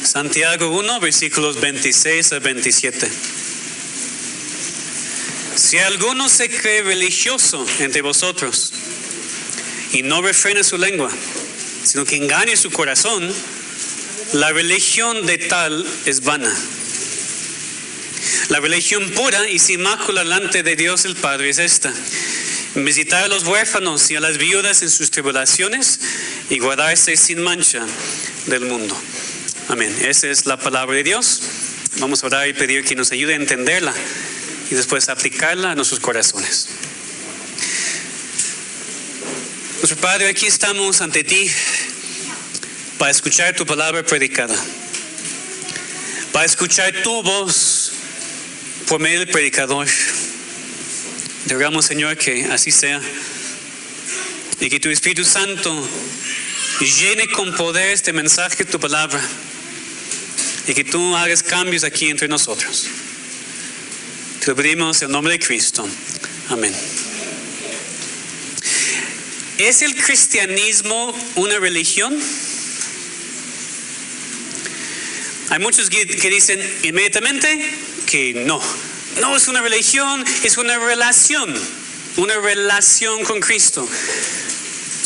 Santiago 1, versículos 26 a 27. Si alguno se cree religioso entre vosotros y no refrena su lengua, sino que engaña su corazón, la religión de tal es vana. La religión pura y sin mácula delante de Dios el Padre es esta: visitar a los huérfanos y a las viudas en sus tribulaciones y guardarse sin mancha del mundo. Amén. Esa es la palabra de Dios. Vamos a orar y pedir que nos ayude a entenderla y después aplicarla a nuestros corazones. Nuestro Padre, aquí estamos ante ti para escuchar tu palabra predicada, para escuchar tu voz por medio del predicador. Te rogamos, Señor, que así sea y que tu Espíritu Santo llene con poder este mensaje, tu palabra, y que tú hagas cambios aquí entre nosotros. Te lo pedimos en el nombre de Cristo. Amén. ¿Es el cristianismo una religión? Hay muchos que dicen inmediatamente que no. No es una religión, es una relación con Cristo.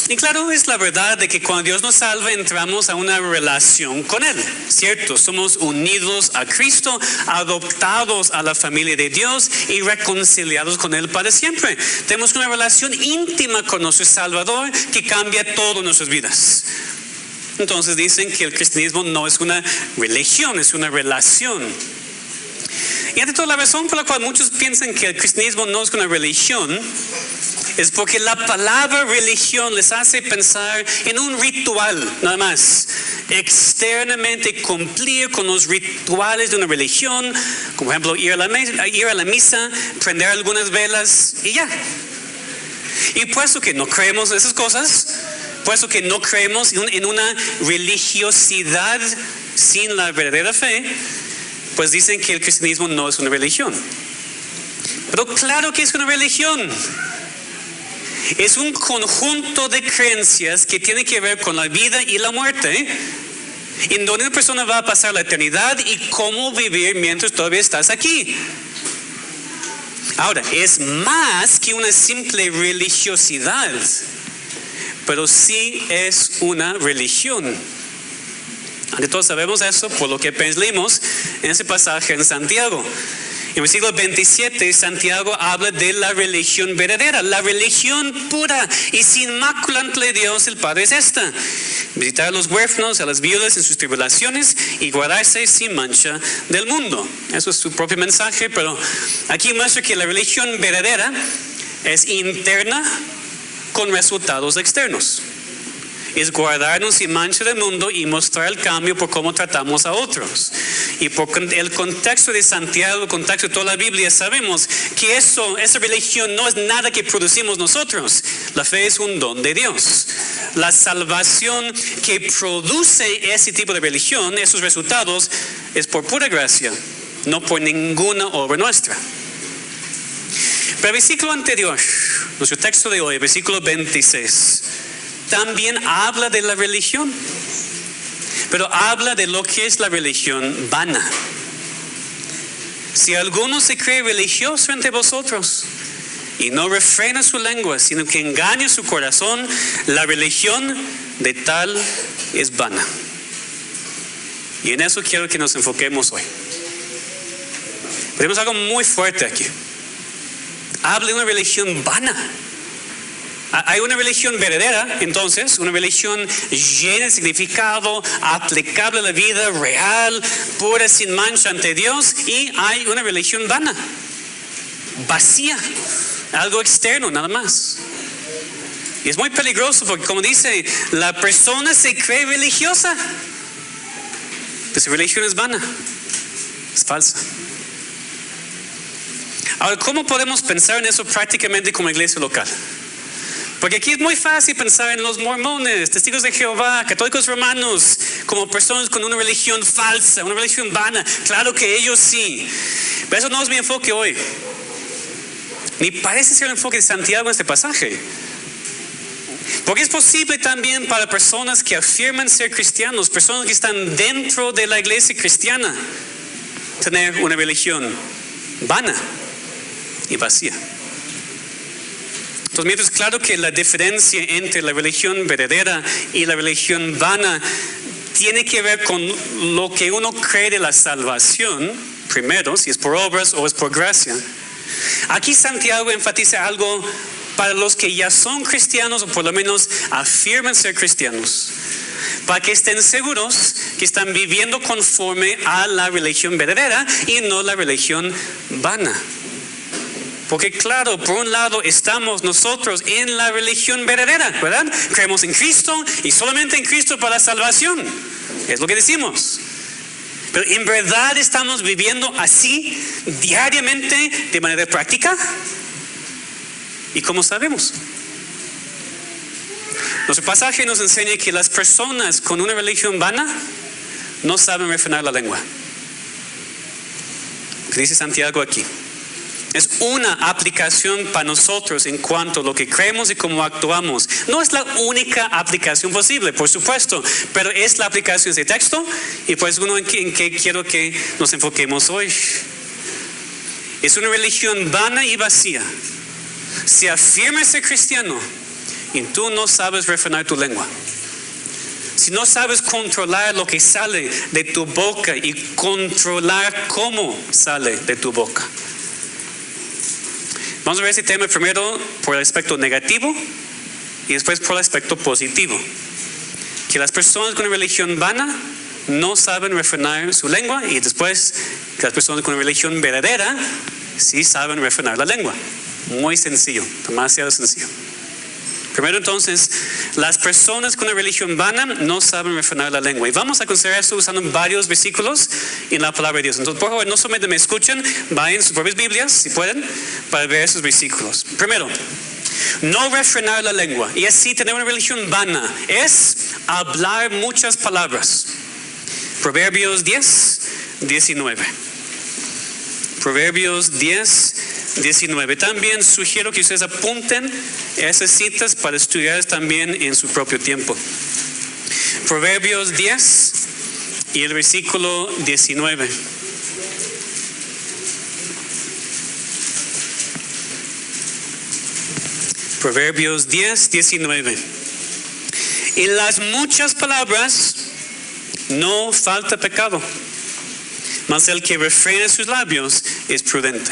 Y claro, es la verdad de que cuando Dios nos salva entramos a una relación con Él, ¿cierto? Somos unidos a Cristo, adoptados a la familia de Dios y reconciliados con Él para siempre. Tenemos una relación íntima con nuestro Salvador que cambia todas nuestras vidas. Entonces dicen que el cristianismo no es una religión, es una relación. Y ante todo, la razón por la cual muchos piensan que el cristianismo no es una religión es porque la palabra religión les hace pensar en un ritual, nada más. Externamente cumplir con los rituales de una religión, como por ejemplo ir a la misa, prender algunas velas y ya. Y puesto que no creemos en esas cosas, puesto que no creemos en una religiosidad sin la verdadera fe, pues dicen que el cristianismo no es una religión. Pero claro que es una religión. Es un conjunto de creencias que tiene que ver con la vida y la muerte, en donde una persona va a pasar la eternidad y cómo vivir mientras todavía estás aquí. Ahora, es más que una simple religiosidad, pero sí es una religión. Ante todo sabemos eso por lo que leímos en ese pasaje en Santiago. En el versículo 27, Santiago habla de la religión verdadera, la religión pura y sin mácula ante Dios el Padre es esta: visitar a los huérfanos, a las viudas en sus tribulaciones y guardarse sin mancha del mundo. Eso es su propio mensaje, pero aquí muestra que la religión verdadera es interna con resultados externos. Es guardarnos sin mancha del mundo y mostrar el cambio por cómo tratamos a otros. Y por el contexto de Santiago, el contexto de toda la Biblia, sabemos que esa religión no es nada que producimos nosotros. La fe es un don de Dios. La salvación que produce ese tipo de religión, esos resultados, es por pura gracia, no por ninguna obra nuestra. Pero el versículo anterior, nuestro texto de hoy, versículo 26, también habla de la religión, pero habla de lo que es la religión vana. Si alguno se cree religioso entre vosotros y no refrena su lengua, sino que engaña su corazón, la religión de tal es vana. Y en eso quiero que nos enfoquemos hoy. Tenemos algo muy fuerte aquí. Habla de una religión vana. Hay una religión verdadera, entonces, una religión llena de significado, aplicable a la vida real, pura, sin mancha ante Dios, y hay una religión vana, vacía, algo externo, nada más. Y es muy peligroso porque, como dice, la persona se cree religiosa, pero su religión es vana, es falsa. Ahora, ¿cómo podemos pensar en eso prácticamente como iglesia local? Porque aquí es muy fácil pensar en los mormones, testigos de Jehová, católicos romanos, como personas con una religión falsa, una religión vana. Claro que ellos sí. Pero eso no es mi enfoque hoy. Ni parece ser el enfoque de Santiago en este pasaje. Porque es posible también para personas que afirman ser cristianos, personas que están dentro de la iglesia cristiana, tener una religión vana y vacía. Entonces, mientras claro que la diferencia entre la religión verdadera y la religión vana tiene que ver con lo que uno cree de la salvación, primero, si es por obras o es por gracia. Aquí Santiago enfatiza algo para los que ya son cristianos o por lo menos afirman ser cristianos, para que estén seguros que están viviendo conforme a la religión verdadera y no la religión vana. Porque claro, por un lado estamos nosotros en la religión verdadera, ¿verdad? Creemos en Cristo y solamente en Cristo para la salvación. Es lo que decimos. Pero ¿en verdad estamos viviendo así diariamente de manera práctica? ¿Y cómo sabemos? Nuestro pasaje nos enseña que las personas con una religión vana no saben refrenar la lengua. ¿Qué dice Santiago aquí? Es una aplicación para nosotros en cuanto a lo que creemos y cómo actuamos. No es la única aplicación posible, por supuesto, pero es la aplicación de texto y pues uno en que quiero que nos enfoquemos hoy. Es una religión vana y vacía. Si afirmas ser cristiano y tú no sabes refrenar tu lengua, si no sabes controlar lo que sale de tu boca y controlar cómo sale de tu boca. Vamos a ver ese tema primero por el aspecto negativo y después por el aspecto positivo. Que las personas con una religión vana no saben refrenar su lengua y después que las personas con una religión verdadera sí saben refrenar la lengua. Muy sencillo, demasiado sencillo. Primero entonces, las personas con una religión vana no saben refrenar la lengua. Y vamos a considerar esto usando varios versículos en la palabra de Dios. Entonces, por favor, no solamente me escuchen, vayan en sus propias Biblias, si pueden, para ver esos versículos. Primero, no refrenar la lengua. Y así tener una religión vana es hablar muchas palabras. Proverbios 10, 19. Proverbios 10, 19. También sugiero que ustedes apunten esas citas para estudiar también en su propio tiempo. Proverbios 10 y el versículo 19. Proverbios 10, 19. En las muchas palabras no falta pecado, mas el que refrena sus labios es prudente.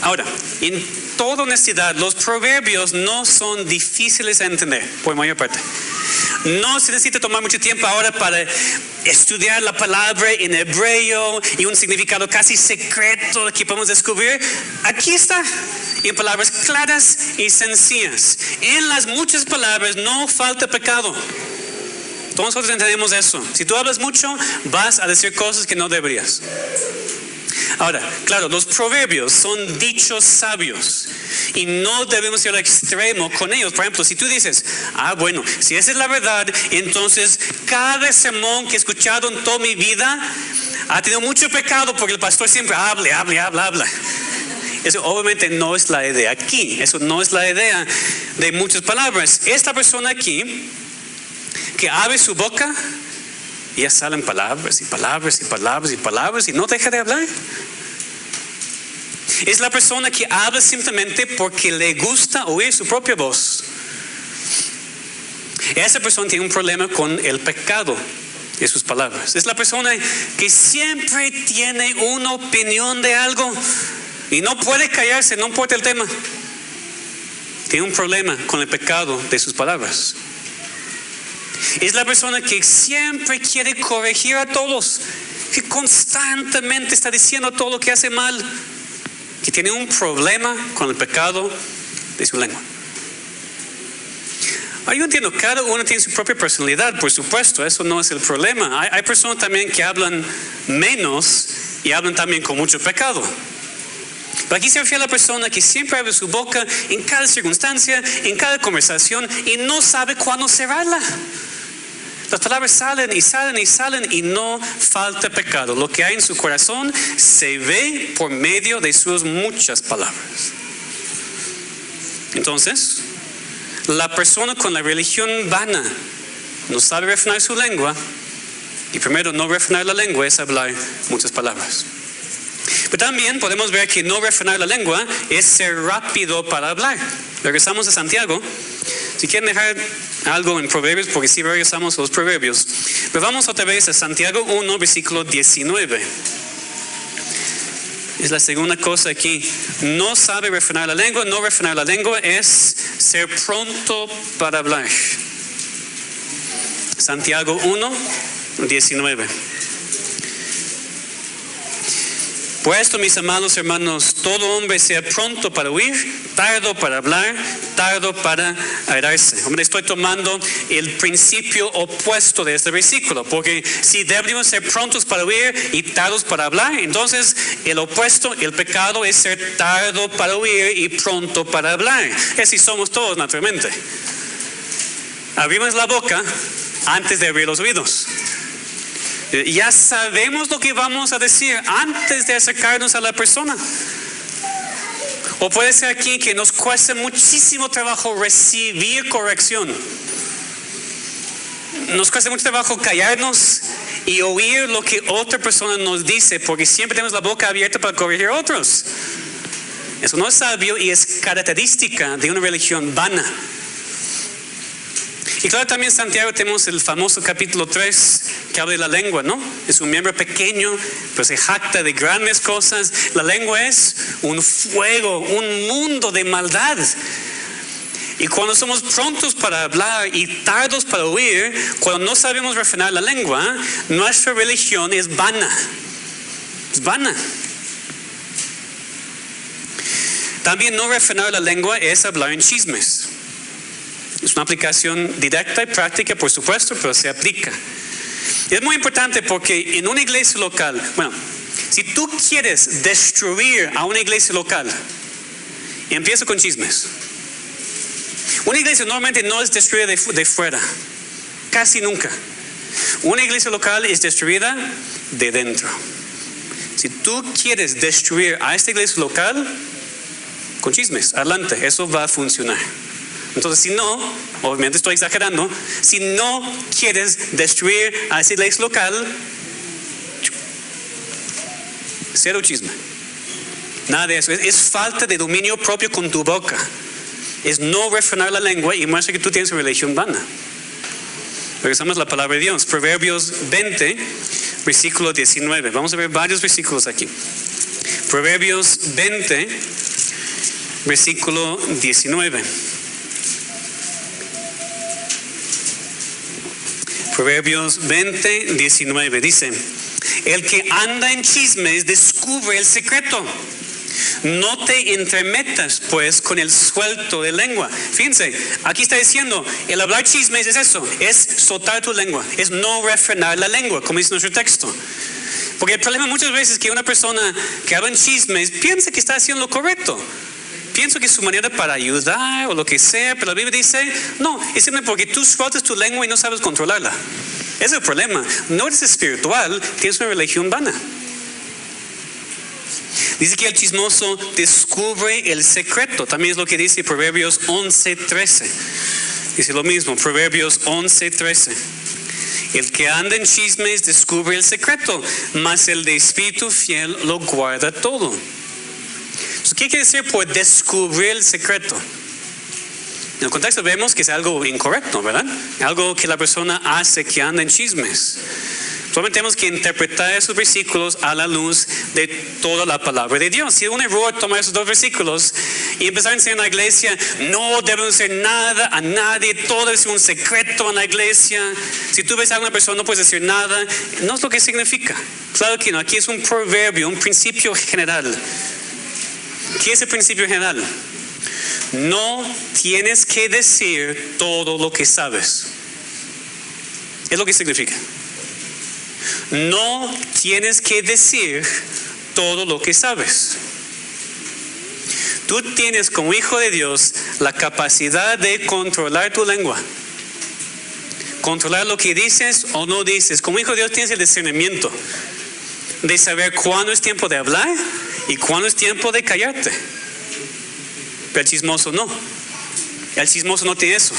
Ahora, en toda honestidad, los proverbios no son difíciles a entender, por mayor parte. No se necesita tomar mucho tiempo ahora para estudiar la palabra en hebreo y un significado casi secreto que podemos descubrir. Aquí está, en palabras claras y sencillas. En las muchas palabras no falta pecado. Todos nosotros entendemos eso. Si tú hablas mucho, vas a decir cosas que no deberías. Ahora, claro, los proverbios son dichos sabios y no debemos ir al extremo con ellos. Por ejemplo, si tú dices, bueno, si esa es la verdad, entonces cada sermón que he escuchado en toda mi vida ha tenido mucho pecado porque el pastor siempre habla. Eso obviamente no es la idea aquí. Eso no es la idea de muchas palabras. Esta persona aquí que abre su boca, y ya salen palabras y palabras y palabras y palabras y no deja de hablar. Es la persona que habla simplemente porque le gusta oír su propia voz. Esa persona tiene un problema con el pecado de sus palabras. Es la persona que siempre tiene una opinión de algo y no puede callarse, no importa el tema. Tiene un problema con el pecado de sus palabras. Es la persona que siempre quiere corregir a todos, que constantemente está diciendo todo lo que hace mal, que tiene un problema con el pecado de su lengua. Yo entiendo, cada uno tiene su propia personalidad, por supuesto, eso no es el problema. Hay personas también que hablan menos y hablan también con mucho pecado. Pero aquí se refiere a la persona que siempre abre su boca en cada circunstancia, en cada conversación y no sabe cuándo cerrarla. Las palabras salen y salen y salen y no falta pecado. Lo que hay en su corazón se ve por medio de sus muchas palabras. Entonces, la persona con la religión vana no sabe refrenar su lengua, y primero no refrenar la lengua es hablar muchas palabras. Pero también podemos ver que no refrenar la lengua es ser rápido para hablar. Regresamos a Santiago. Si quieren dejar algo en Proverbios, porque sí regresamos a los Proverbios. Pero vamos otra vez a Santiago 1, versículo 19. Es la segunda cosa aquí. No sabe refrenar la lengua. No refrenar la lengua es ser pronto para hablar. Santiago 1, 19. Por esto, mis amados hermanos, todo hombre sea pronto para oír, tardo para hablar, tardo para airarse. Hombre, estoy tomando el principio opuesto de este versículo, porque si deberíamos ser prontos para oír y tardos para hablar, entonces el opuesto, el pecado, es ser tardo para oír y pronto para hablar. Así somos todos, naturalmente. Abrimos la boca antes de abrir los oídos. Ya sabemos lo que vamos a decir antes de acercarnos a la persona. O puede ser aquí que nos cuesta muchísimo trabajo recibir corrección. Nos cuesta mucho trabajo callarnos y oír lo que otra persona nos dice, porque siempre tenemos la boca abierta para corregir a otros. Eso no es sabio y es característica de una religión vana. Y claro, también en Santiago tenemos el famoso capítulo 3 que habla de la lengua, ¿no? Es un miembro pequeño, pero se jacta de grandes cosas. La lengua es un fuego, un mundo de maldad. Y cuando somos prontos para hablar y tardos para oír, cuando no sabemos refrenar la lengua, nuestra religión es vana. Es vana. También no refrenar la lengua es hablar en chismes. Es una aplicación directa y práctica, por supuesto, pero se aplica. Y es muy importante porque en una iglesia local, si tú quieres destruir a una iglesia local, empieza con chismes. Una iglesia normalmente no es destruida de fuera, casi nunca. Una iglesia local es destruida de dentro. Si tú quieres destruir a esta iglesia local, con chismes, adelante, eso va a funcionar. Entonces, si no, obviamente estoy exagerando, si no quieres destruir a esa iglesia local, cero chisme. Nada de eso. Es falta de dominio propio con tu boca. Es no refrenar la lengua y muestra que tú tienes una religión vana. Regresamos a la palabra de Dios. Proverbios 20, versículo 19. Vamos a ver varios versículos aquí. Proverbios 20, versículo 19. Proverbios 20, 19 dice: el que anda en chismes descubre el secreto. No te entremetas pues con el suelto de lengua. Fíjense, aquí está diciendo, el hablar chismes es eso, es soltar tu lengua, es no refrenar la lengua, como dice nuestro texto. Porque el problema muchas veces es que una persona que habla en chismes piensa que está haciendo lo correcto. Pienso que es su manera para ayudar o lo que sea, pero la Biblia dice, no, es simplemente porque tú sueltas tu lengua y no sabes controlarla. Ese es el problema. No eres espiritual, tienes una religión vana. Dice que el chismoso descubre el secreto. También es lo que dice Proverbios 11:13. Dice lo mismo, Proverbios 11:13. El que anda en chismes descubre el secreto, mas el de espíritu fiel lo guarda todo. ¿Qué quiere decir por descubrir el secreto? En el contexto vemos que es algo incorrecto, ¿verdad? Algo que la persona hace que anda en chismes. Solamente tenemos que interpretar esos versículos a la luz de toda la palabra de Dios. Si es un error tomar esos dos versículos y empezar a enseñar en la iglesia, no debemos decir nada a nadie, todo es un secreto en la iglesia. Si tú ves a una persona no puedes decir nada, no es lo que significa. Claro que no, aquí es un proverbio, un principio general. ¿Qué es el principio general? No tienes que decir todo lo que sabes. Es lo que significa. No tienes que decir todo lo que sabes. Tú tienes como hijo de Dios la capacidad de controlar tu lengua. Controlar lo que dices o no dices. Como hijo de Dios tienes el discernimiento de saber cuándo es tiempo de hablar y cuándo es tiempo de callarte. Pero el chismoso no. El chismoso no tiene eso.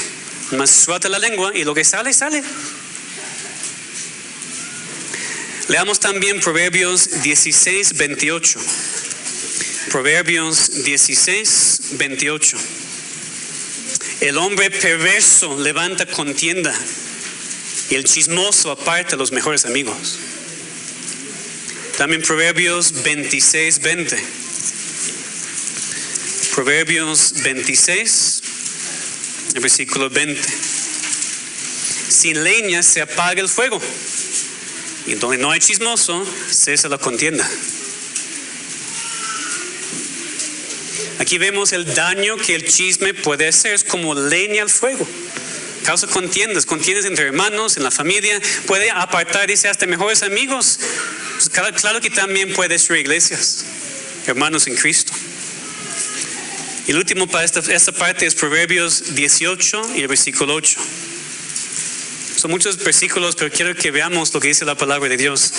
Más suelta la lengua y lo que sale, sale. Leamos también Proverbios 16, 28. Proverbios 16, 28. El hombre perverso levanta contienda y el chismoso aparta a los mejores amigos. También Proverbios 26, 20. Proverbios 26, el versículo 20. Sin leña se apaga el fuego, y donde no hay chismoso, cesa la contienda. Aquí vemos el daño que el chisme puede hacer. Es como leña al fuego. Causa contiendas entre hermanos, en la familia. Puede apartar, dice, hasta mejores amigos. Pues claro que también puede destruir iglesias, hermanos en Cristo. Y el último para esta parte es Proverbios 18 y el versículo 8. Son muchos versículos, pero quiero que veamos lo que dice la palabra de Dios.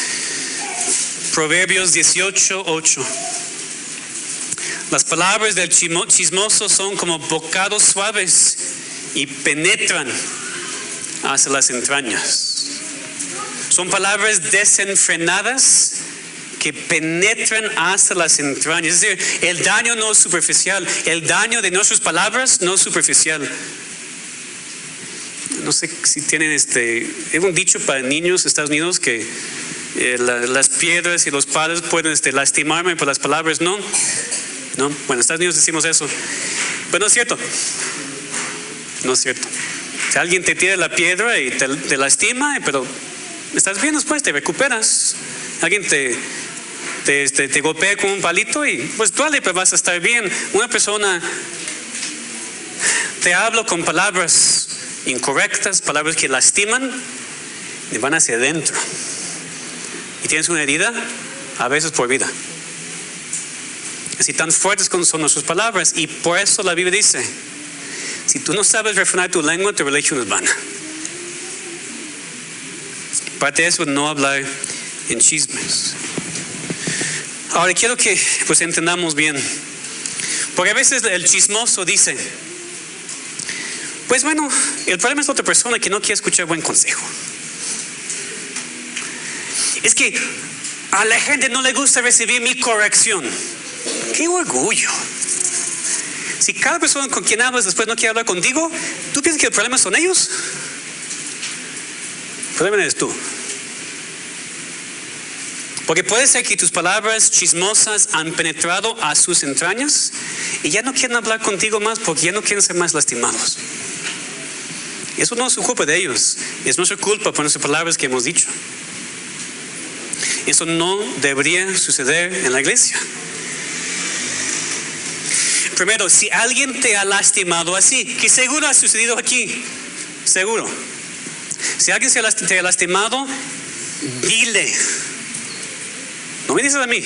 Proverbios 18, 8. Las palabras del chismoso son como bocados suaves y penetran hacia las entrañas. Son palabras desenfrenadas que penetran hasta las entrañas. Es decir, el daño no es superficial. El daño de nuestras palabras no es superficial. No sé si tienen hay un dicho para niños en Estados Unidos que las piedras y los palos pueden lastimarme, pero las palabras no. ¿No? Bueno, en Estados Unidos decimos eso. Pero no es cierto. No es cierto. Si alguien te tira la piedra y te lastima, pero estás bien después, te recuperas. Alguien te golpea con un palito y pues duele, pero vas a estar bien. Una persona te habla con palabras incorrectas, palabras que lastiman y van hacia adentro. Y tienes una herida, a veces por vida. Así tan fuertes como son nuestras palabras. Y por eso la Biblia dice, si tú no sabes refrenar tu lengua, tu religión es vana. Parte de eso, no hablar en chismes. Ahora quiero que pues entendamos bien, porque a veces el chismoso dice, pues bueno, el problema es la otra persona que no quiere escuchar buen consejo. Es que a la gente no le gusta recibir mi corrección. ¡Qué orgullo! Si cada persona con quien hablas después no quiere hablar contigo, ¿tú piensas que el problema son ellos? El problema eres tú. Porque puede ser que tus palabras chismosas han penetrado a sus entrañas y ya no quieren hablar contigo más porque ya no quieren ser más lastimados. Eso no es culpa de ellos, es nuestra culpa por nuestras palabras que hemos dicho. Eso no debería suceder en la iglesia. Primero, si alguien te ha lastimado así, que seguro ha sucedido aquí, seguro. Si alguien te ha lastimado, dile. No me dices a mí,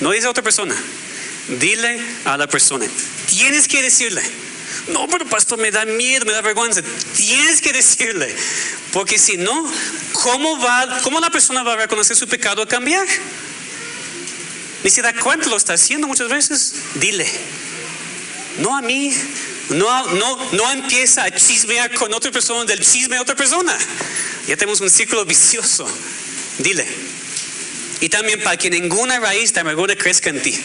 no dices a otra persona, dile a la persona. Tienes que decirle. No, pero pastor, me da miedo, me da vergüenza. Tienes que decirle, porque si no, ¿cómo la persona va a reconocer su pecado a cambiar? Ni se da cuenta, lo está haciendo muchas veces. Dile, no a mí, no empieza a chismear con otra persona del chisme de otra persona. Ya tenemos un círculo vicioso. Dile. Y también para que ninguna raíz de amargura crezca en ti.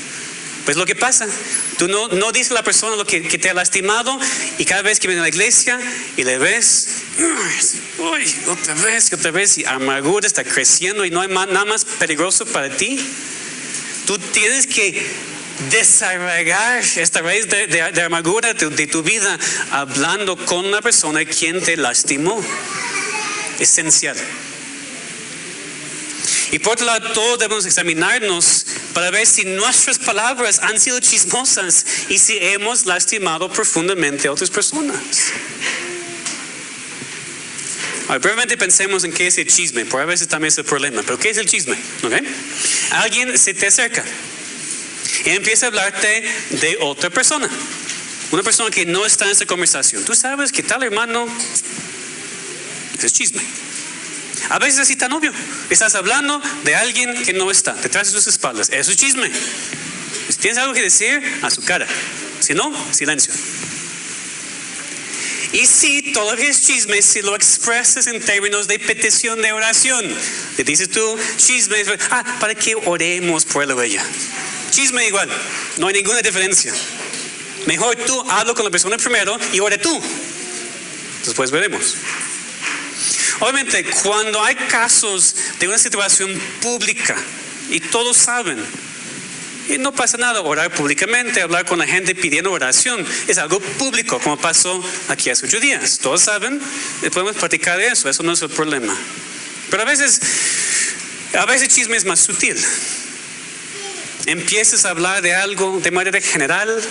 Pues lo que pasa, tú no dices a la persona lo que te ha lastimado, y cada vez que viene a la iglesia y le ves, uy, otra vez, y amargura está creciendo y no hay nada más peligroso para ti. Tú tienes que desarraigar esta raíz de amargura de tu vida hablando con una persona quien te lastimó. Esencial. Y por otro lado, todos debemos examinarnos para ver si nuestras palabras han sido chismosas y si hemos lastimado profundamente a otras personas. Ahora, brevemente pensemos en qué es el chisme, porque a veces también es el problema. Pero ¿qué es el chisme? ¿Okay? Alguien se te acerca y empieza a hablarte de otra persona. Una persona que no está en esa conversación. Tú sabes que tal hermano, ese es chisme. A veces así tan obvio. Estás hablando de alguien que no está detrás de sus espaldas. Eso es chisme. Si tienes algo que decir, a su cara. Si no, silencio. Y si todavía es chisme, si lo expresas en términos de petición de oración, le dices tú, chisme, para que oremos por la oveja. Chisme igual, no hay ninguna diferencia. Mejor tú habla con la persona primero y ora tú. Después veremos. Obviamente, cuando hay casos de una situación pública y todos saben, y no pasa nada, orar públicamente, hablar con la gente pidiendo oración, es algo público, como pasó aquí hace 8 días. Todos saben, podemos platicar de eso no es el problema. Pero a veces chisme es más sutil. Empiezas a hablar de algo de manera general,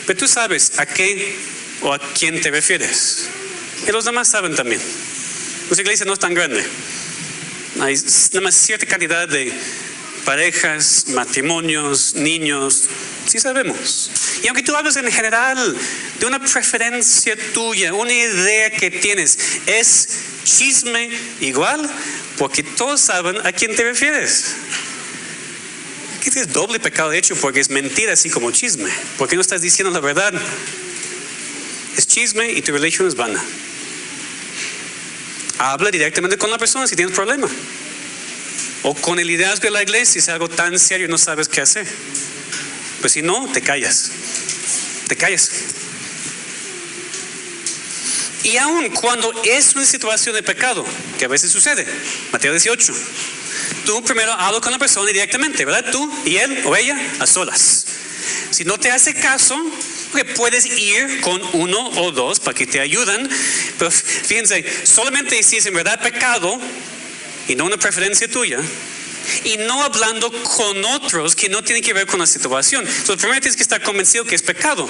pero tú sabes a qué o a quién te refieres. Y los demás saben también. Nuestra iglesia no es tan grande. Hay nada más cierta cantidad de parejas, matrimonios, niños. Sí sabemos. Y aunque tú hables en general de una preferencia tuya, una idea que tienes, es chisme igual, porque todos saben a quién te refieres. Aquí tienes doble pecado de hecho, porque es mentira así como chisme. Porque no estás diciendo la verdad. Es chisme y tu religión es vana. Habla directamente con la persona si tienes problema. O con el liderazgo de la iglesia si es algo tan serio y no sabes qué hacer. Pues si no, te callas. Te callas. Y aun cuando es una situación de pecado, que a veces sucede, Mateo 18, tú primero hablas con la persona directamente, ¿verdad? Tú y él o ella a solas. Si no te hace caso, que puedes ir con uno o dos para que te ayuden, pero fíjense, solamente si es en verdad pecado y no una preferencia tuya, y no hablando con otros que no tienen que ver con la situación. Entonces primero tienes que estar convencido que es pecado.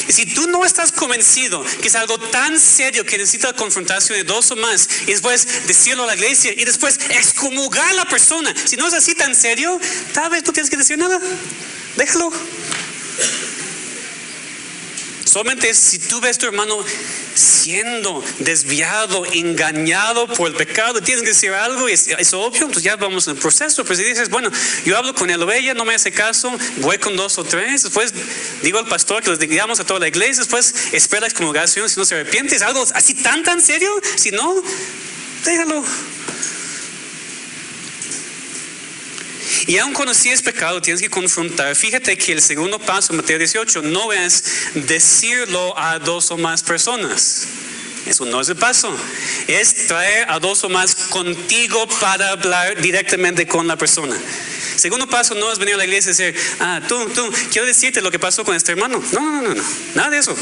Y si tú no estás convencido que es algo tan serio que necesita confrontación de 2 o más, y después decirlo a la iglesia y después excomulgar a la persona, si no es así tan serio, tal vez no tienes que decir nada. Déjalo. Solamente si tú ves a tu hermano siendo desviado, engañado por el pecado, tienes que decir algo y es obvio, entonces ya vamos en el proceso. Pero si dices, bueno, yo hablo con él o ella, no me hace caso, voy con 2 o 3, después digo al pastor que les digamos a toda la iglesia, después espera la excomulgación si no se arrepiente, es algo así tan serio, si no, déjalo. Y aun cuando sí es pecado, tienes que confrontar. Fíjate que el segundo paso, Mateo 18, no es decirlo a 2 o más personas. Eso no es el paso. Es traer a 2 o más contigo para hablar directamente con la persona. Segundo paso no es venir a la iglesia y decir, tú, quiero decirte lo que pasó con este hermano. No, nada de eso.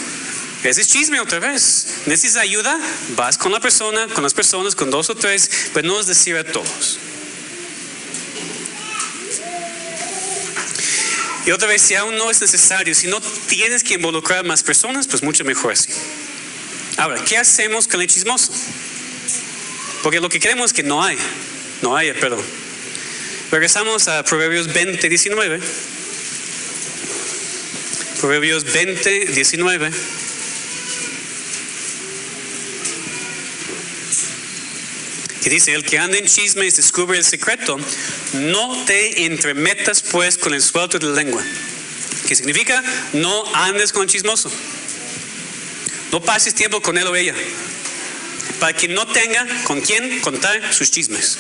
Ese es chisme otra vez. ¿Necesitas ayuda? Vas con la persona, con las personas, con 2 o 3, pero no es decir a todos. Y otra vez, si aún no es necesario, si no tienes que involucrar más personas, pues mucho mejor así. Ahora, ¿qué hacemos con el chismoso? Porque lo que queremos es que no hay, perdón. Regresamos a Proverbios 20, 19. Proverbios 20, 19. Que dice, el que anda en chismes descubre el secreto, no te entremetas pues con el suelto de la lengua. ¿Qué significa? No andes con el chismoso. No pases tiempo con él o ella, para que no tenga con quién contar sus chismes.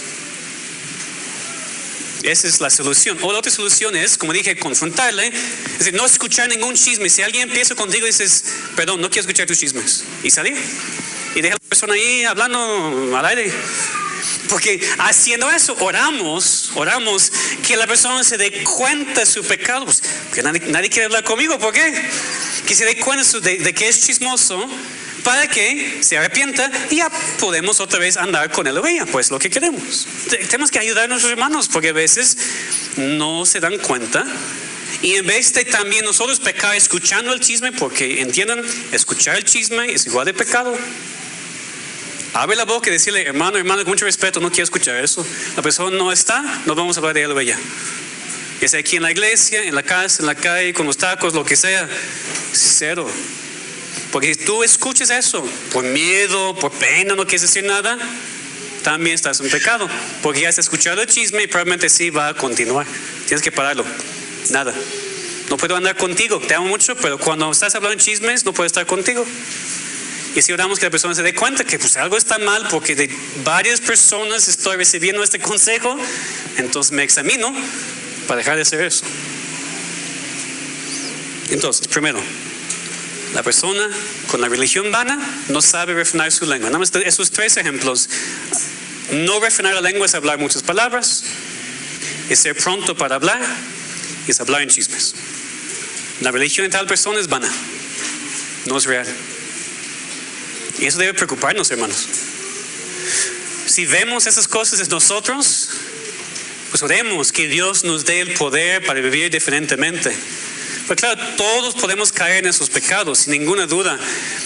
Esa es la solución. O la otra solución es, como dije, confrontarle, es decir, no escuchar ningún chisme. Si alguien empieza contigo y dices, perdón, no quiero escuchar tus chismes, y salir. Y deja a la persona ahí hablando al aire. Porque haciendo eso, oramos que la persona se dé cuenta de su pecado. Pues, que nadie quiere hablar conmigo, ¿por qué? Que se dé cuenta de que es chismoso, para que se arrepienta y ya podemos otra vez andar con él o ella, pues lo que queremos. Tenemos que ayudar a nuestros hermanos, porque a veces no se dan cuenta. Y en vez de también nosotros pecar escuchando el chisme, porque entiendan, escuchar el chisme es igual de pecado. Abre la boca y decirle, hermano, con mucho respeto, no quiero escuchar eso. La persona no está, no vamos a hablar de él o ella. Es aquí en la iglesia, en la casa, en la calle, con los tacos, lo que sea. Cero. Porque si tú escuchas eso por miedo, por pena, no quieres decir nada, también estás en pecado. Porque ya has escuchado el chisme y probablemente sí va a continuar. Tienes que pararlo. Nada. No puedo andar contigo, te amo mucho, pero cuando estás hablando en chismes, no puedo estar contigo. Y si oramos que la persona se dé cuenta que pues algo está mal porque de varias personas estoy recibiendo este consejo, entonces me examino para dejar de hacer eso. Entonces, primero, la persona con la religión vana no sabe refrenar su lengua. Nada más esos 3 ejemplos. No refrenar la lengua es hablar muchas palabras, es ser pronto para hablar y es hablar en chismes. La religión de tal persona es vana, no es real. Y eso debe preocuparnos, hermanos. Si vemos esas cosas en nosotros, pues oremos que Dios nos dé el poder para vivir diferentemente. Pues claro, todos podemos caer en esos pecados, sin ninguna duda.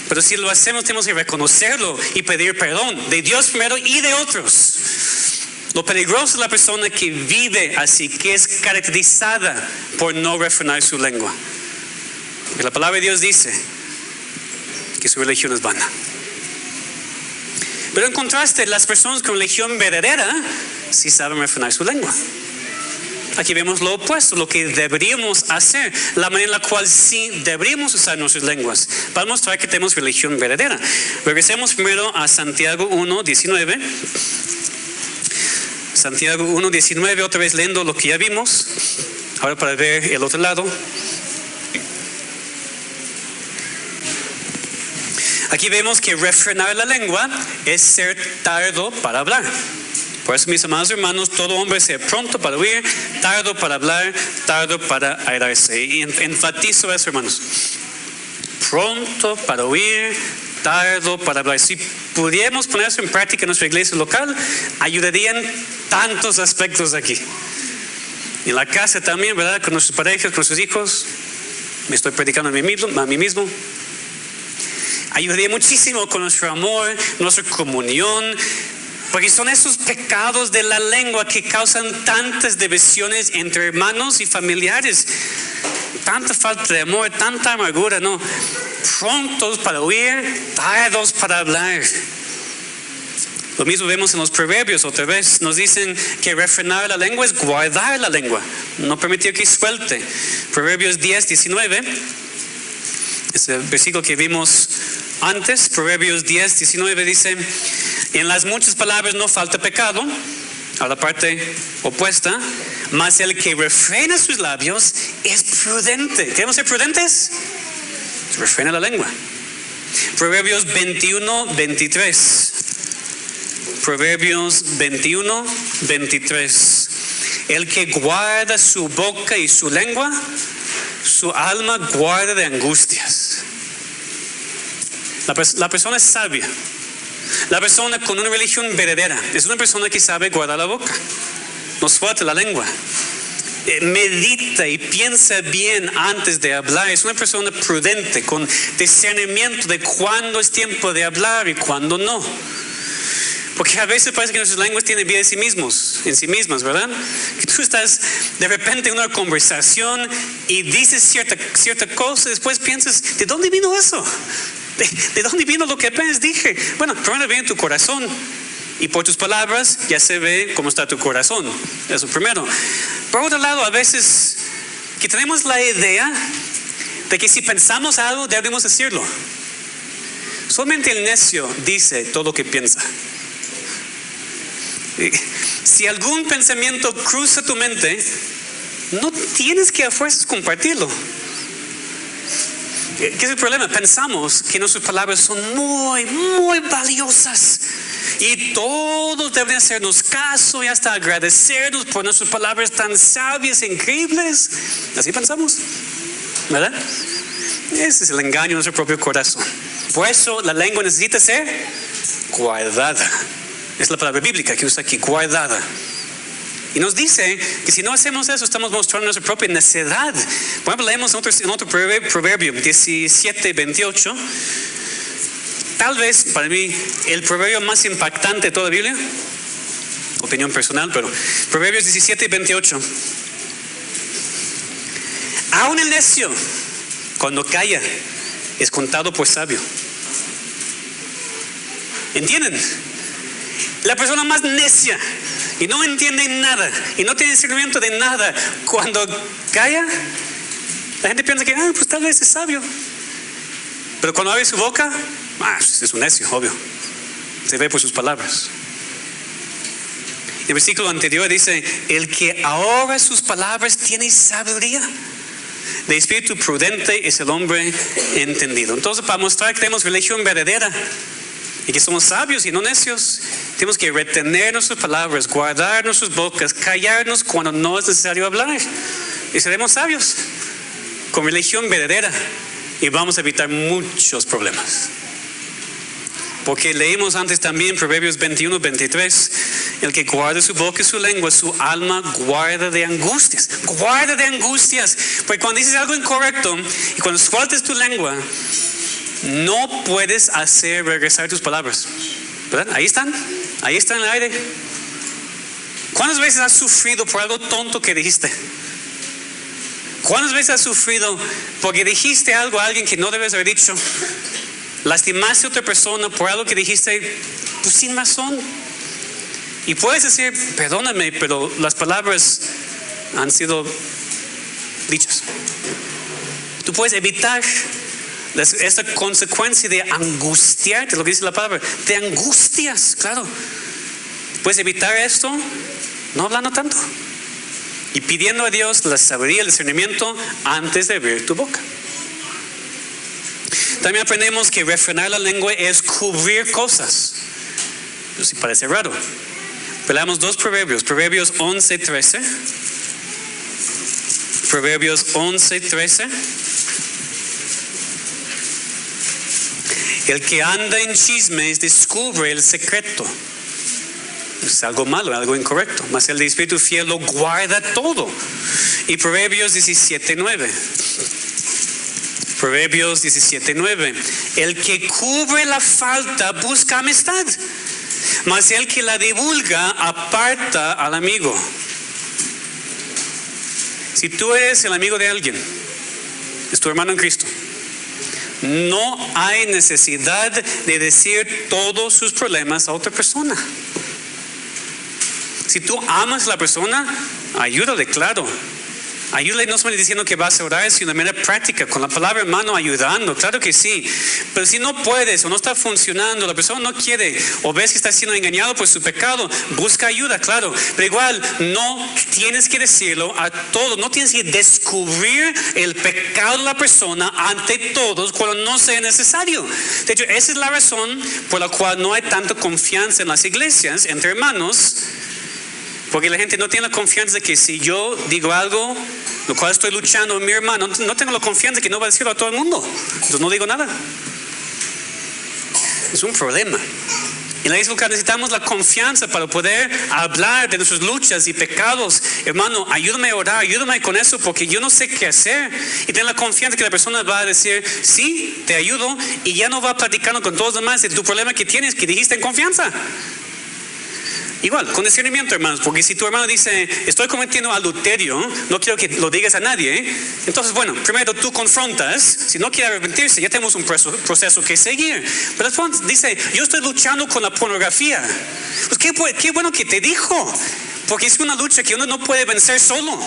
Pero si lo hacemos, tenemos que reconocerlo y pedir perdón de Dios primero y de otros. Lo peligroso es la persona que vive así, que es caracterizada por no refrenar su lengua. Porque la palabra de Dios dice que su religión es vana. Pero en contraste, las personas con religión verdadera sí saben refrenar su lengua. Aquí vemos lo opuesto, lo que deberíamos hacer, la manera en la cual sí deberíamos usar nuestras lenguas para mostrar que tenemos religión verdadera. Regresemos primero a Santiago 1:19. Santiago 1:19, otra vez leyendo lo que ya vimos, ahora para ver el otro lado. Aquí vemos que refrenar la lengua es ser tardo para hablar. Por eso, mis amados hermanos, todo hombre sea pronto para oír, tardo para hablar, tardo para airarse. Y enfatizo eso, hermanos. Pronto para oír, tardo para hablar. Si pudiéramos poner eso en práctica en nuestra iglesia local, ayudarían tantos aspectos aquí. Y en la casa también, ¿verdad? Con nuestras parejas, con nuestros hijos. Me estoy predicando a mí mismo. Ayudaría muchísimo con nuestro amor, nuestra comunión. Porque son esos pecados de la lengua que causan tantas divisiones entre hermanos y familiares. Tanta falta de amor, tanta amargura, ¿no? Prontos para oír, tardos para hablar. Lo mismo vemos en los proverbios otra vez. Nos dicen que refrenar la lengua es guardar la lengua, no permitir que suelte. Proverbios 10:19. Es el versículo que vimos antes. Proverbios 10:19 dice: en las muchas palabras no falta pecado. A la parte opuesta, mas el que refrena sus labios es prudente. ¿Queremos ser prudentes? Refrena la lengua. Proverbios 21:23. Proverbios 21:23. El que guarda su boca y su lengua, su alma guarda de angustias. La persona es sabia. La persona con una religión verdadera es una persona que sabe guardar la boca, no suelta la lengua, medita y piensa bien antes de hablar. Es una persona prudente, con discernimiento de cuándo es tiempo de hablar y cuándo no. Porque a veces parece que nuestras lenguas tienen vida en sí mismas, ¿verdad? Que tú estás de repente en una conversación y dices cierta cosa y después piensas, ¿de dónde vino eso? ¿De dónde vino lo que apenas dije? Bueno, primero viene tu corazón y por tus palabras ya se ve cómo está tu corazón. Eso primero. Por otro lado, a veces que tenemos la idea de que si pensamos algo debemos decirlo. Solamente el necio dice todo lo que piensa. Si algún pensamiento cruza tu mente, no tienes que a fuerzas compartirlo. ¿Qué es el problema? Pensamos que nuestras palabras son muy, muy valiosas y todos deben hacernos caso y hasta agradecernos por nuestras palabras tan sabias e increíbles. Así pensamos, ¿verdad? Ese es el engaño de nuestro propio corazón. Por eso la lengua necesita ser guardada. Es la palabra bíblica que usa aquí, guardada. Y nos dice que si no hacemos eso, estamos mostrando nuestra propia necedad. Por ejemplo, leemos en otro proverbio 17:28. Tal vez para mí el proverbio más impactante de toda la Biblia. Opinión personal, pero Proverbios 17:28. Aún el necio, cuando calla, es contado por sabio. ¿Entienden? La persona más necia y no entiende nada y no tiene discernimiento de nada, cuando calla La gente piensa que, pues tal vez es sabio. Pero cuando abre su boca, es un necio, obvio. Se ve por sus palabras. El versículo anterior dice, el que ahorra sus palabras tiene sabiduría. De espíritu prudente es el hombre entendido. Entonces, para mostrar que tenemos religión verdadera y que somos sabios y no necios, tenemos que retener nuestras palabras, guardar nuestras bocas, callarnos cuando no es necesario hablar. Y seremos sabios con religión verdadera y vamos a evitar muchos problemas. Porque leímos antes también Proverbios 21, 23. El que guarda su boca y su lengua, su alma guarda de angustias. Guarda de angustias. Porque cuando dices algo incorrecto y cuando sueltas tu lengua, no puedes hacer regresar tus palabras. ¿Verdad? Ahí están en el aire. ¿Cuántas veces has sufrido por algo tonto que dijiste? ¿Cuántas veces has sufrido porque dijiste algo a alguien que no debes haber dicho? Lastimaste a otra persona por algo que dijiste pues sin razón. Y puedes decir, perdóname, pero las palabras han sido dichas. Tú puedes evitar esta consecuencia de angustiarte, lo que dice la palabra, te angustias, claro. Puedes evitar esto no hablando tanto y pidiendo a Dios la sabiduría, el discernimiento antes de abrir tu boca. También aprendemos que refrenar la lengua es cubrir cosas. Eso sí parece raro. Pero leamos dos proverbios. Proverbios 11:13. Proverbios 11:13. El que anda en chismes descubre el secreto. Es algo malo, algo incorrecto. Mas el de espíritu fiel lo guarda todo. Y Proverbios 17:9. Proverbios 17:9. El que cubre la falta busca amistad, mas el que la divulga aparta al amigo. Si tú eres el amigo de alguien, es tu hermano en Cristo, no hay necesidad de decir todos sus problemas a otra persona. Si tú amas a la persona, ayúdale, claro. Ayúdale no solamente diciendo que vas a orar, sino de manera práctica, con la palabra en mano, ayudando, claro que sí. Pero si no puedes o no está funcionando, la persona no quiere, o ves que está siendo engañado por su pecado, busca ayuda, claro. Pero igual, no tienes que decirlo a todos, no tienes que descubrir el pecado de la persona ante todos cuando no sea necesario. De hecho, esa es la razón por la cual no hay tanta confianza en las iglesias, entre hermanos. Porque la gente no tiene la confianza de que si yo digo algo, lo cual estoy luchando con mi hermano, no tengo la confianza de que no va a decirlo a todo el mundo. Entonces no digo nada. Es un problema. En la iglesia local necesitamos la confianza para poder hablar de nuestras luchas y pecados. Hermano, ayúdame a orar, ayúdame con eso porque yo no sé qué hacer. Y ten la confianza que la persona va a decir, sí, te ayudo. Y ya no va platicando con todos los demás de tu problema que tienes, que dijiste en confianza. Igual, con discernimiento, hermanos, porque si tu hermano dice, estoy cometiendo adulterio, no quiero que lo digas a nadie, entonces, bueno, primero tú confrontas, si no quiere arrepentirse, ya tenemos un proceso que seguir. Pero después dice, yo estoy luchando con la pornografía. Pues qué bueno que te dijo, porque es una lucha que uno no puede vencer solo.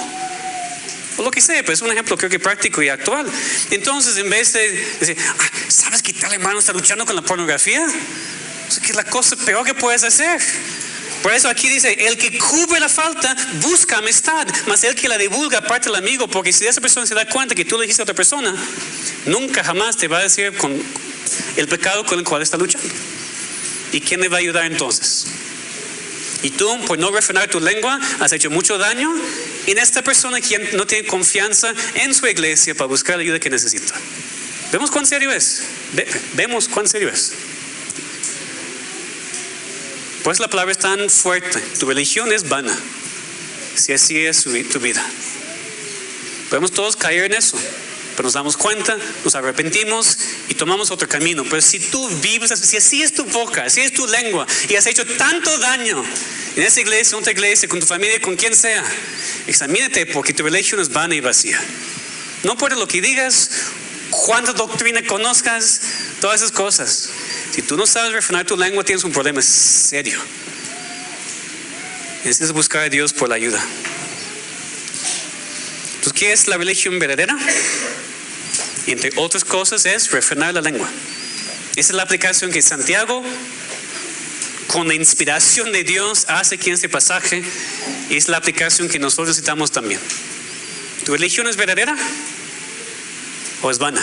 O lo que sea, pero es un ejemplo creo que práctico y actual. Entonces, en vez de decir, ¿sabes que tal hermano está luchando con la pornografía? O sea, que es la cosa peor que puedes hacer. Por eso aquí dice, el que cubre la falta busca amistad, mas el que la divulga aparta al amigo, porque si esa persona se da cuenta que tú le dijiste a otra persona, nunca jamás te va a decir con el pecado con el cual está luchando. ¿Y quién le va a ayudar entonces? Y tú, por no refrenar tu lengua, has hecho mucho daño en esta persona quien no tiene confianza en su iglesia para buscar la ayuda que necesita. ¿Vemos cuán serio es? Vemos cuán serio es. Pues la palabra es tan fuerte. Tu religión es vana, si así es tu vida. Podemos todos caer en eso, pero nos damos cuenta, nos arrepentimos y tomamos otro camino. Pero si tú vives, si así es tu boca, así es tu lengua y has hecho tanto daño en esa iglesia, en otra iglesia, con tu familia, con quien sea, examínate porque tu religión es vana y vacía. No importa lo que digas, cuánta doctrina conozcas, todas esas cosas. Si tú no sabes refrenar tu lengua, tienes un problema serio. Necesitas buscar a Dios por la ayuda. Entonces, ¿qué es la religión verdadera? Entre otras cosas es refrenar la lengua. Esa es la aplicación que Santiago, con la inspiración de Dios, hace aquí en este pasaje. Y es la aplicación que nosotros necesitamos también. ¿Tu religión es verdadera o es vana?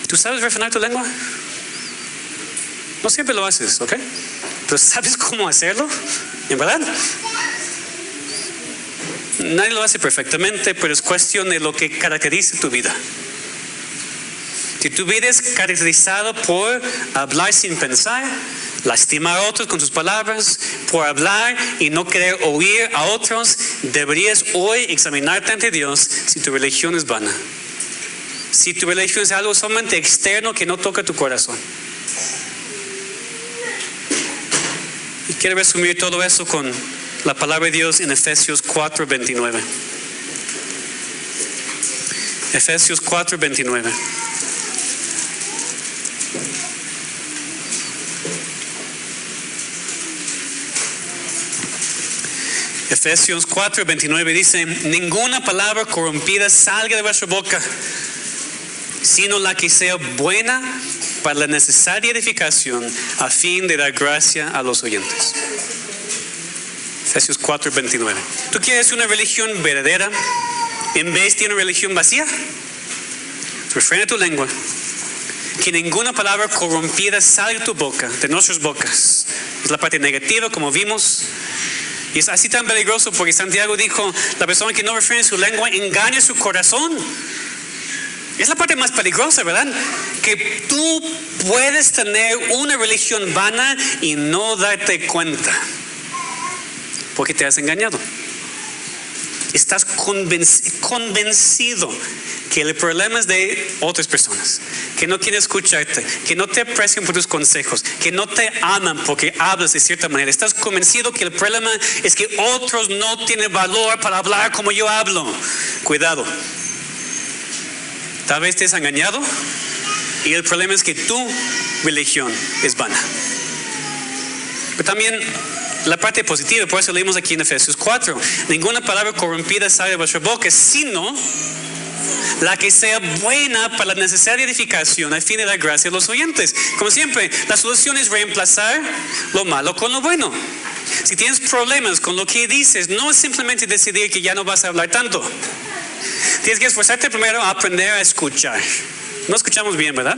¿Tú sabes refrenar tu lengua? No siempre lo haces, ¿ok? Pero ¿sabes cómo hacerlo? ¿En verdad? Nadie lo hace perfectamente, pero es cuestión de lo que caracteriza tu vida. Si tu vida es caracterizada por hablar sin pensar, lastimar a otros con tus palabras, por hablar y no querer oír a otros, deberías hoy examinarte ante Dios si tu religión es vana. Si tu religión es algo solamente externo que no toca tu corazón. Y quiero resumir todo eso con la palabra de Dios en Efesios 4:29. Efesios 4:29. Efesios 4:29 dice: ninguna palabra corrompida salga de vuestra boca, sino la que sea buena para la necesaria edificación, a fin de dar gracia a los oyentes. Efesios 4:29. ¿Tú quieres una religión verdadera en vez de una religión vacía? Refrena tu lengua. Que ninguna palabra corrompida salga de tu boca, de nuestras bocas. Es la parte negativa, como vimos. Y es así tan peligroso porque Santiago dijo: la persona que no refrena su lengua engaña su corazón. Es la parte más peligrosa, ¿verdad? Que tú puedes tener una religión vana y no darte cuenta. Porque te has engañado. Estás convencido que el problema es de otras personas, que no quieren escucharte, que no te aprecian por tus consejos, que no te aman porque hablas de cierta manera. Estás convencido que el problema es que otros no tienen valor para hablar como yo hablo. Cuidado. Tal vez te has engañado y el problema es que tu religión es vana. Pero también la parte positiva, por eso leímos aquí en Efesios 4: ninguna palabra corrompida sale de vuestra boca, sino la que sea buena para la necesaria edificación, a fin de dar gracia a los oyentes. Como siempre, la solución es reemplazar lo malo con lo bueno. Si tienes problemas con lo que dices, no es simplemente decidir que ya no vas a hablar tanto. Tienes que esforzarte primero a aprender a escuchar. No escuchamos bien, ¿verdad?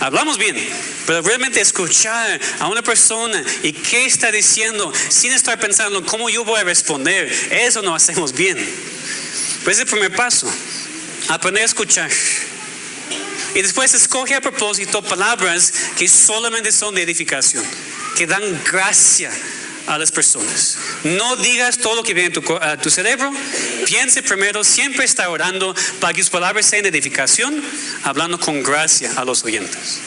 Hablamos bien, pero realmente escuchar a una persona y qué está diciendo sin estar pensando cómo yo voy a responder, eso no hacemos bien. Pero es el primer paso, aprender a escuchar. Y después escoge a propósito palabras que solamente son de edificación, que dan gracia a las personas. No digas todo lo que viene a tu cerebro. Piense primero, siempre está orando para que sus palabras sean de edificación, hablando con gracia a los oyentes.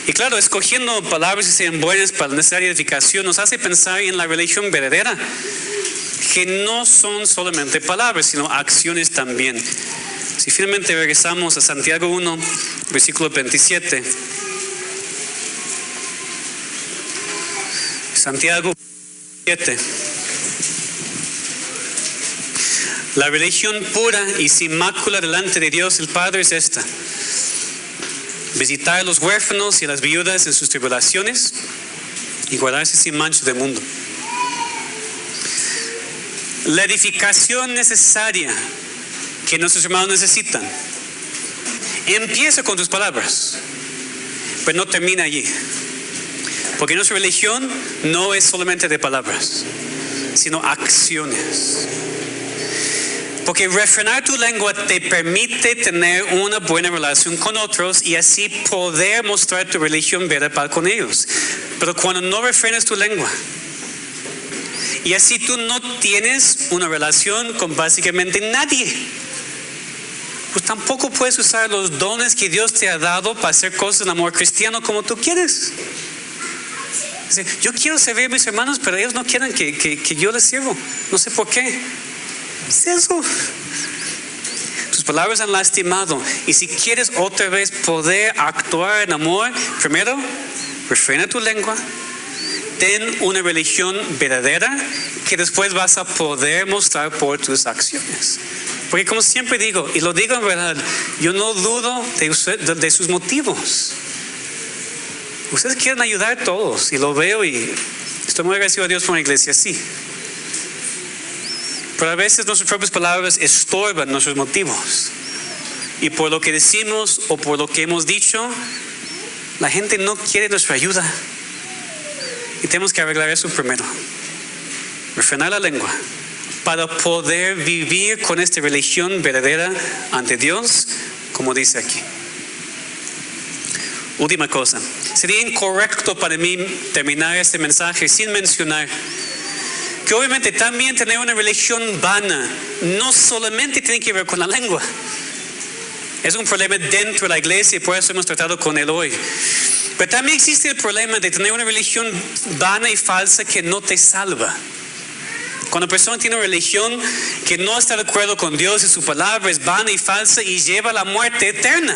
Y claro, escogiendo palabras que sean buenas para la necesaria edificación nos hace pensar en la religión verdadera, que no son solamente palabras, sino acciones también. Si finalmente regresamos a Santiago 1, versículo 27. Santiago 7. La religión pura y sin mácula delante de Dios el Padre es esta: visitar a los huérfanos y a las viudas en sus tribulaciones y guardarse sin mancha del mundo. La edificación necesaria que nuestros hermanos necesitan empieza con tus palabras, pero no termina allí. Porque nuestra religión no es solamente de palabras, sino acciones. Porque refrenar tu lengua te permite tener una buena relación con otros y así poder mostrar tu religión verdadera con ellos. Pero cuando no refrenas tu lengua y así tú no tienes una relación con básicamente nadie, pues tampoco puedes usar los dones que Dios te ha dado para hacer cosas en amor cristiano como tú quieres. Yo quiero servir a mis hermanos, pero ellos no quieren que yo les sirvo. No sé por qué. Es eso. Tus palabras han lastimado. Y si quieres otra vez poder actuar en amor, primero, refrena tu lengua. ten una religión verdadera que después vas a poder mostrar por tus acciones. Porque como siempre digo, y lo digo en verdad, yo no dudo de sus motivos. Ustedes quieren ayudar a todos, y lo veo, y estoy muy agradecido a Dios por una iglesia así. Pero a veces nuestras propias palabras estorban nuestros motivos. Y por lo que decimos o por lo que hemos dicho, la gente no quiere nuestra ayuda. Y tenemos que arreglar eso primero. Refrenar la lengua para poder vivir con esta religión verdadera ante Dios, como dice aquí. Última cosa. Sería incorrecto para mí terminar este mensaje sin mencionar que obviamente también tener una religión vana no solamente tiene que ver con la lengua. Es un problema dentro de la iglesia y por eso hemos tratado con él hoy. Pero también existe el problema de tener una religión vana y falsa que no te salva. Cuando una persona tiene una religión que no está de acuerdo con Dios y su palabra, es vana y falsa y lleva a la muerte eterna.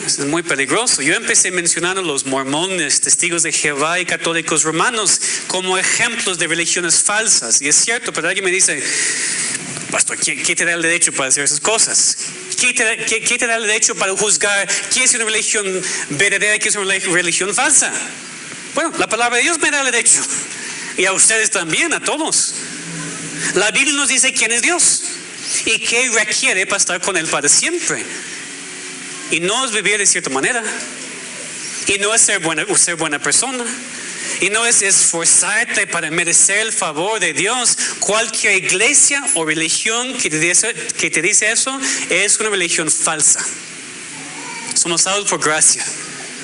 Eso es muy peligroso. Yo empecé mencionando los mormones, testigos de Jehová y católicos romanos como ejemplos de religiones falsas. Y es cierto, pero alguien me dice, pastor, ¿qué te da el derecho para hacer esas cosas? ¿Qué te da el derecho para juzgar qué es una religión verdadera y qué es una religión falsa? Bueno, la palabra de Dios me da el derecho. Y a ustedes también, a todos. La Biblia nos dice quién es Dios y qué requiere para estar con Él para siempre. Y no es vivir de cierta manera. Y no es ser buena persona. Y no es esforzarte para merecer el favor de Dios. Cualquier iglesia o religión que te dice eso es una religión falsa. Somos salvos por gracia.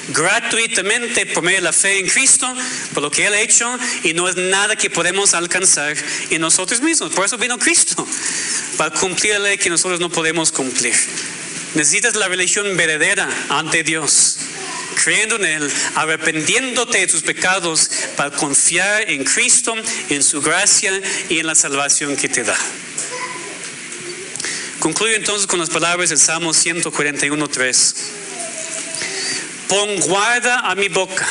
Gratuitamente por medio de la fe en Cristo, por lo que Él ha hecho, y no es nada que podemos alcanzar en nosotros mismos. Por eso vino Cristo, para cumplir la ley que nosotros no podemos cumplir. Necesitas la religión verdadera ante Dios, creyendo en Él, arrepentiéndote de tus pecados para confiar en Cristo, en su gracia y en la salvación que te da. Concluyo entonces con las palabras del Salmo 141:3. Pon guarda a mi boca,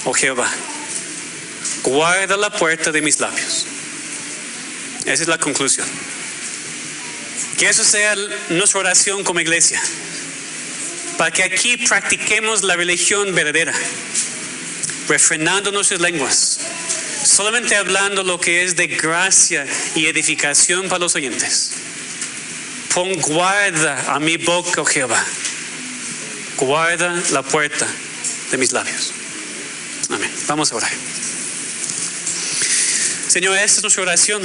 oh Jehová, guarda la puerta de mis labios. Esa es la conclusión. Que eso sea nuestra oración como iglesia, para que aquí practiquemos la religión verdadera, refrenando nuestras lenguas, solamente hablando lo que es de gracia y edificación para los oyentes. Pon guarda a mi boca, oh Jehová, guarda la puerta de mis labios. Amén. Vamos a orar. Señor, esta es nuestra oración.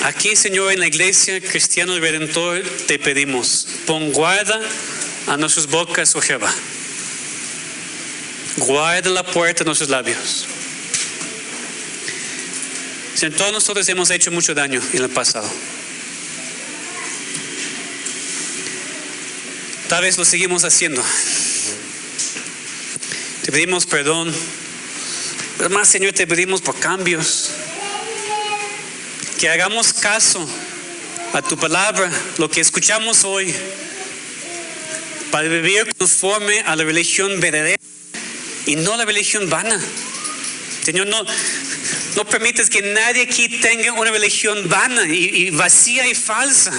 Aquí, Señor, en la iglesia Cristiano del Redentor, te pedimos, pon guarda a nuestras bocas, oh Jehová. Guarda la puerta de nuestros labios. Señor, todos nosotros hemos hecho mucho daño en el pasado. Tal vez lo seguimos haciendo. Te pedimos perdón. Pero más, Señor, te pedimos por cambios. Que hagamos caso a tu palabra, lo que escuchamos hoy, para vivir conforme a la religión verdadera y no la religión vana. Señor, no permites que nadie aquí tenga una religión vana y vacía y falsa.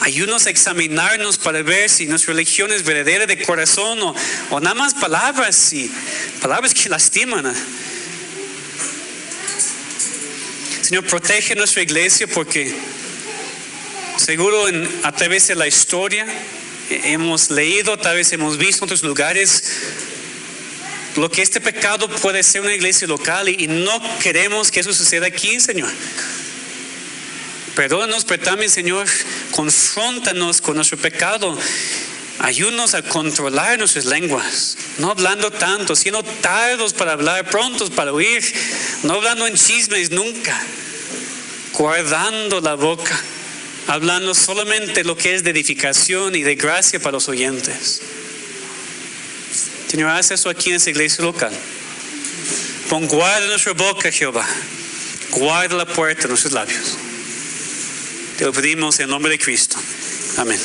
Ayúdanos a examinarnos para ver si nuestra religión es verdadera de corazón o nada más palabras que lastiman. Señor, protege nuestra iglesia, porque seguro a través de la historia hemos leído, tal vez hemos visto en otros lugares lo que este pecado puede ser una iglesia local, y no queremos que eso suceda aquí, Señor. Perdónanos, pero también, Señor, confróntanos con nuestro pecado. Ayúdanos a controlar nuestras lenguas, no hablando tanto, siendo tardos para hablar, prontos para oír, no hablando en chismes nunca, guardando la boca, hablando solamente lo que es de edificación y de gracia para los oyentes. Señor, haz eso aquí en esa iglesia local. Pon guarda nuestra boca, Jehová, guarda la puerta de nuestros labios. Te lo pedimos en el nombre de Cristo. Amén.